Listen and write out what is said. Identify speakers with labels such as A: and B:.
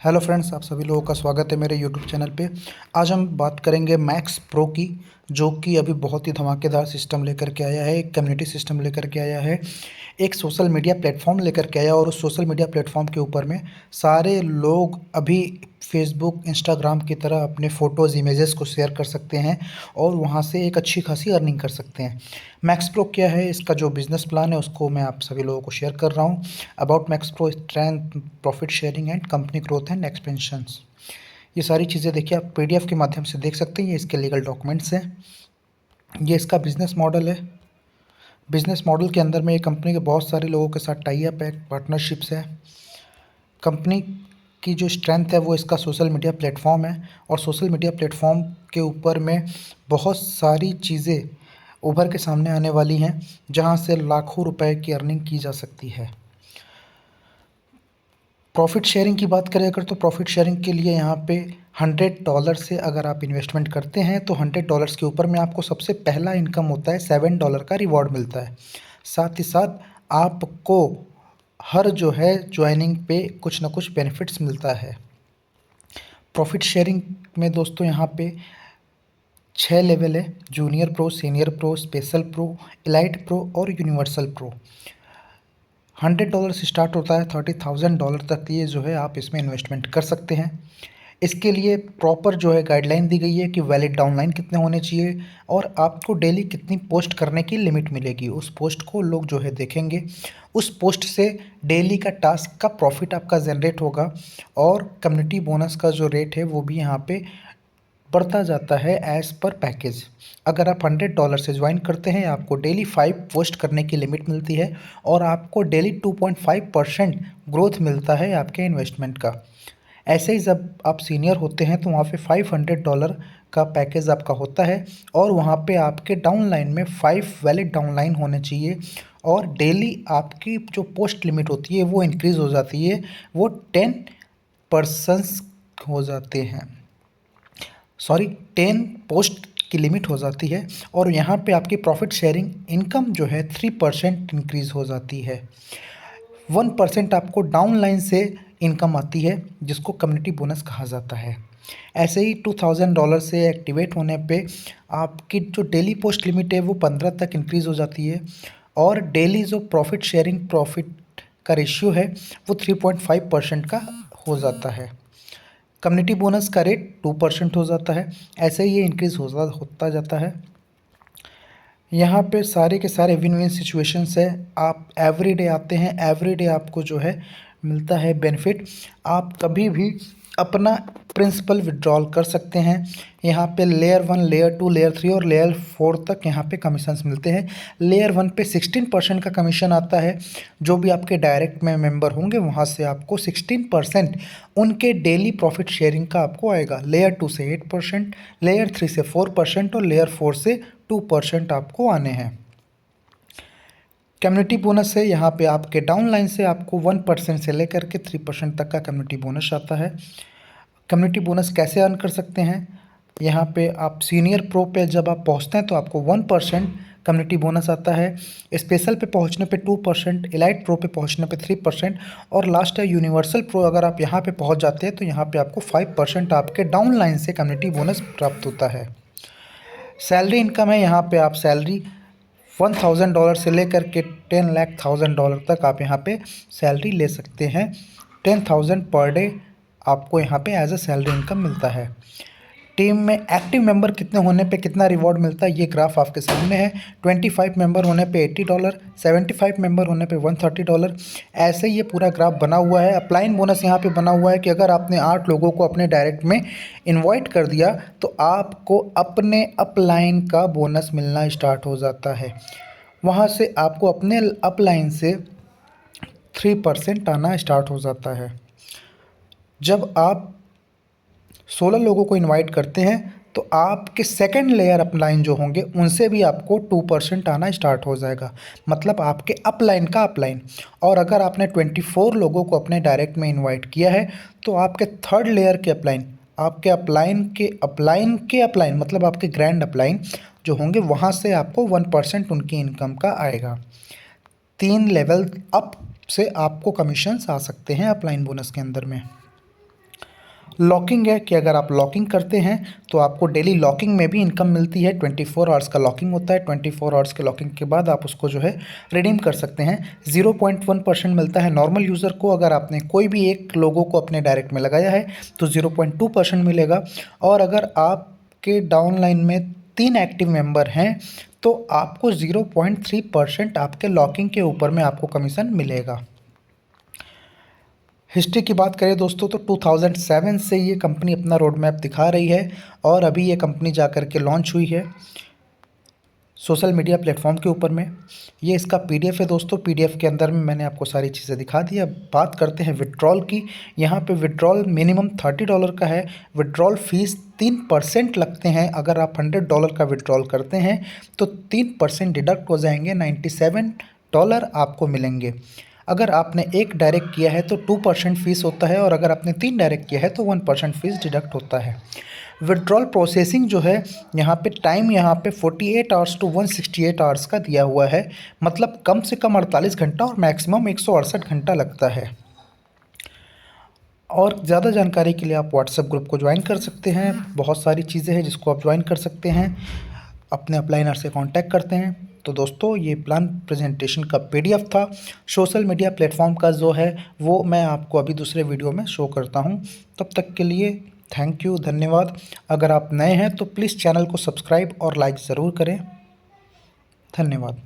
A: Hello friends, आप सभी लोगों का स्वागत है मेरे यूट्यूब चैनल पे। आज हम बात करेंगे मैक्स प्रो की, जो कि अभी बहुत ही धमाकेदार सिस्टम लेकर के आया है, एक कम्युनिटी सिस्टम लेकर के आया है, एक सोशल मीडिया प्लेटफॉर्म लेकर के आया। और उस सोशल मीडिया प्लेटफॉर्म के ऊपर में सारे लोग अभी फेसबुक, इंस्टाग्राम की तरह अपने फ़ोटोज़, इमेजेस को शेयर कर सकते हैं और वहाँ से एक अच्छी खासी अर्निंग कर सकते हैं। मैक्स प्रो क्या है, इसका जो बिज़नेस प्लान है उसको मैं आप सभी लोगों को शेयर कर रहा हूँ। About max pro, strength, profit sharing and company growth and expansions. ये सारी चीज़ें देखिए आप पीडीएफ के माध्यम से देख सकते हैं। ये इसके लीगल डॉक्यूमेंट्स हैं, ये इसका बिज़नेस मॉडल है। बिज़नेस मॉडल के अंदर में ये कंपनी के बहुत सारे लोगों के साथ टाई अप है, पार्टनरशिप्स है। कंपनी की जो स्ट्रेंथ है वो इसका सोशल मीडिया प्लेटफॉर्म है, और सोशल मीडिया प्लेटफॉर्म के ऊपर में बहुत सारी चीज़ें उभर के सामने आने वाली हैं, जहां से लाखों रुपए की अर्निंग की जा सकती है। प्रॉफिट शेयरिंग की बात करें अगर, तो प्रॉफिट शेयरिंग के लिए यहाँ पे $100 से अगर आप इन्वेस्टमेंट करते हैं तो $100 के ऊपर में आपको सबसे पहला इनकम होता है, $7 का रिवॉर्ड मिलता है। साथ ही साथ आपको हर जो है ज्वाइनिंग पे कुछ ना कुछ बेनिफिट्स मिलता है। प्रॉफिट शेयरिंग में दोस्तों यहाँ पे 6 लेवल है: junior pro, senior pro, special pro, elite pro और यूनिवर्सल प्रो। $100 से स्टार्ट होता है, $30,000 तक ये जो है आप इसमें इन्वेस्टमेंट कर सकते हैं। इसके लिए प्रॉपर जो है गाइडलाइन दी गई है कि वैलिड डाउनलाइन कितने होने चाहिए और आपको डेली कितनी पोस्ट करने की लिमिट मिलेगी। उस पोस्ट को लोग जो है देखेंगे, उस पोस्ट से डेली का टास्क का प्रॉफिट आपका जनरेट होगा, और कम्युनिटी बोनस का जो रेट है वो भी यहाँ पे बढ़ता जाता है एज़ पर पैकेज। अगर आप $100 से ज्वाइन करते हैं, आपको डेली 5 पोस्ट करने की लिमिट मिलती है और आपको डेली 2.5% ग्रोथ मिलता है आपके इन्वेस्टमेंट का। ऐसे ही जब आप सीनियर होते हैं तो वहाँ पे $500 का पैकेज आपका होता है, और वहाँ पे आपके डाउनलाइन में 5 वैलिड डाउनलाइन होने चाहिए, और डेली आपकी जो पोस्ट लिमिट होती है वो इंक्रीज़ हो जाती है, वो 10 पर्सन्स हो जाते हैं, सॉरी 10 पोस्ट की लिमिट हो जाती है। और यहाँ पे आपकी प्रॉफिट शेयरिंग इनकम जो है 3% इंक्रीज़ हो जाती है। 1% आपको डाउनलाइन से इनकम आती है, जिसको कम्युनिटी बोनस कहा जाता है। ऐसे ही $2,000 से एक्टिवेट होने पे आपकी जो डेली पोस्ट लिमिट है वो 15 तक इंक्रीज़ हो जाती है, और डेली जो प्रॉफिट शेयरिंग प्रॉफिट का रेशियो है वो 3.5% का हो जाता है। कम्युनिटी बोनस का रेट 2% हो जाता है। ऐसे ही ये इंक्रीज़ होता जाता है। यहाँ पे सारे के सारे विन विन सिचुएशंस है। आप एवरीडे आते हैं, एवरीडे आपको जो है मिलता है बेनिफिट। आप कभी भी अपना प्रिंसिपल विड्रॉल कर सकते हैं। यहाँ पे लेयर 1, लेयर 2, लेयर 3 और लेयर 4 तक यहाँ पे कमीशंस मिलते हैं। लेयर 1 पे 16% का कमीशन आता है। जो भी आपके डायरेक्ट में मेंबर होंगे वहाँ से आपको 16% उनके डेली प्रॉफिट शेयरिंग का आपको आएगा। लेयर 2 से 8%, लेयर 3 से 4% और लेयर 4 से 2% आपको आने हैं। कम्युनिटी बोनस है, यहाँ पे आपके डाउनलाइन से आपको 1% से लेकर के 3% तक का कम्युनिटी बोनस आता है। कम्युनिटी बोनस कैसे अर्न कर सकते हैं, यहाँ पे आप सीनियर प्रो पे जब आप पहुँचते हैं तो आपको 1% कम्युनिटी बोनस आता है। स्पेशल पे पहुँचने पे 2%, एलाइट प्रो पे पहुँचने पे 3%, और लास्ट है यूनिवर्सल प्रो। अगर आप यहाँ पे पहुँच जाते हैं तो यहाँ पे आपको 5% आपके डाउनलाइन से कम्युनिटी बोनस प्राप्त होता है। सैलरी इनकम है, यहाँ पे आप सैलरी $1,000 से लेकर के 10,00,000 तक आप यहाँ पे सैलरी ले सकते हैं। 10,000 पर डे आपको यहाँ पे एज अ सैलरी इनकम मिलता है। टीम में एक्टिव मेंबर कितने होने पे कितना रिवॉर्ड मिलता है, ये ग्राफ आपके सामने है। 25 मेंबर होने पे $80, 75 मेंबर होने पे $130। ऐसे ये पूरा ग्राफ बना हुआ है। अपलाइन बोनस यहाँ पे बना हुआ है कि अगर आपने 8 लोगों को अपने डायरेक्ट में इनवाइट कर दिया तो आपको अपने अपलाइन का बोनस मिलना स्टार्ट हो जाता है। वहाँ से आपको अपने अपलाइन से 3% आना स्टार्ट हो जाता है। जब आप 16 लोगों को इनवाइट करते हैं तो आपके सेकंड लेयर अपलाइन जो होंगे उनसे भी आपको 2% आना स्टार्ट हो जाएगा, मतलब आपके अपलाइन का अपलाइन। और अगर आपने 24 लोगों को अपने डायरेक्ट में इनवाइट किया है तो आपके थर्ड लेयर के अपलाइन, आपके अपलाइन मतलब आपके ग्रैंड अपलाइन जो होंगे वहाँ से आपको 1% उनकी इनकम का आएगा। 3 लेवल अप से आपको कमीशंस आ सकते हैं अपलाइन बोनस के अंदर में। लॉकिंग है कि अगर आप लॉकिंग करते हैं तो आपको डेली लॉकिंग में भी इनकम मिलती है। 24 आवर्स का लॉकिंग होता है। 24 आवर्स के लॉकिंग के बाद आप उसको जो है रिडीम कर सकते हैं। 0.1% मिलता है नॉर्मल यूज़र को। अगर आपने कोई भी एक लोगों को अपने डायरेक्ट में लगाया है तो 0.2% मिलेगा। और अगर आपके डाउनलाइन में 3 एक्टिव मेंबर हैं तो आपको 0.3% आपके लॉकिंग के ऊपर में आपको कमीशन मिलेगा। हिस्ट्री की बात करें दोस्तों तो 2007 से ये कंपनी अपना रोड मैप दिखा रही है और अभी ये कंपनी जा कर के लॉन्च हुई है सोशल मीडिया प्लेटफॉर्म के ऊपर में। ये इसका पीडीएफ है दोस्तों। पीडीएफ के अंदर में मैंने आपको सारी चीज़ें दिखा दी। अब बात करते हैं विड्रॉल की। यहाँ पे विड्रॉल मिनिमम $30 का है। विड्रॉल फीस 3% लगते हैं। अगर आप $100 का विड्रॉल करते हैं तो 3% डिडक्ट हो जाएंगे, $97 आपको मिलेंगे। अगर आपने एक डायरेक्ट किया है तो 2% फ़ीस होता है और अगर आपने 3 डायरेक्ट किया है तो 1% फ़ीस डिडक्ट होता है। विड्रॉल प्रोसेसिंग जो है यहाँ पे टाइम यहाँ पे 48 आवर्स टू 168 आवर्स का दिया हुआ है। मतलब कम से कम 48 घंटा और मैक्सिमम 168 घंटा लगता है। और ज़्यादा जानकारी के लिए आप व्हाट्सएप ग्रुप को ज्वाइन कर सकते हैं। बहुत सारी चीज़ें हैं जिसको आप ज्वाइन कर सकते हैं। अपने अपलाइनर से कांटेक्ट करते हैं। तो दोस्तों ये प्लान प्रेजेंटेशन का पीडीएफ था। सोशल मीडिया प्लेटफॉर्म का जो है वो मैं आपको अभी दूसरे वीडियो में शो करता हूँ। तब तक के लिए थैंक यू, धन्यवाद। अगर आप नए हैं तो प्लीज़ चैनल को सब्सक्राइब और लाइक ज़रूर करें। धन्यवाद।